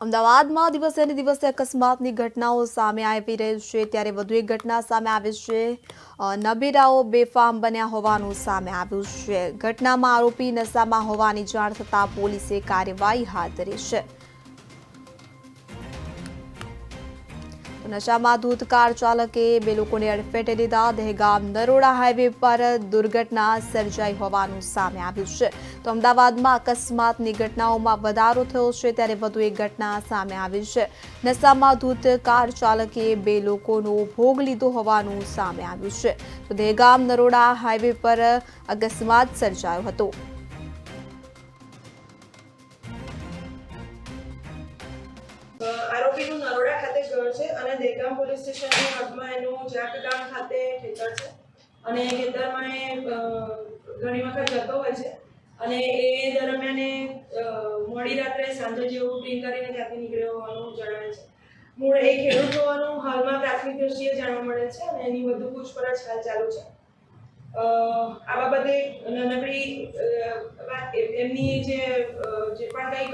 અમદાવાદમાં દિવસે ને દિવસે અકસ્માતની ઘટનાઓ સામે આવી રહી છે ત્યારે વધુ એક ઘટના સામે આવી છે। નબીરાઓ બેફામ બન્યા હોવાનું સામે આવ્યું છે। ઘટનામાં આરોપી નશામાં હોવાની જાણ થતાં પોલીસે કાર્યવાહી હાથ ધરી છે। નશામાં ધૂત કાર ચાલકે બે લોકોને અડફેટે લીધા। દહેગામ નરોડા હાઈવે પર દુર્ઘટના સર્જાઈ હોવાનું સામે આવ્યું છે। તો અમદાવાદમાં અકસ્માતની ઘટનાઓમાં વધારો થયો છે ત્યારે વધુ એક ઘટના સામે આવી છે। નશામાં ધૂત કાર ચાલકે બે લોકોનો ભોગ લીધો હોવાનું સામે આવ્યું છે। તો દહેગામ નરોડા હાઈવે પર અકસ્માત સર્જાયો હતો। આરોપીનું નરોડા ખાતે ઘર છે અને દહેગામ પોલીસ સ્ટેશનની હદમાં એનું જાટગામ ખાતે ખેતર છે અને ખેતરમાં એ ઘણી વખત જતો હોય છે અને એ દરમિયાન મોડી રાત્રે સાંજે જેવું ડ્રિંક કરીને ત્યાંથી નીકળ્યો હોવાનું જણાય છે। મૂળ એ ખેડૂત હોવાનું હાલમાં પ્રાથમિક દ્રષ્ટિએ જાણવા મળે છે અને એની વધુ પૂછપરછ હાલ ચાલુ છે। આ બાબતે નાનકડી એમની જે પણ કંઈક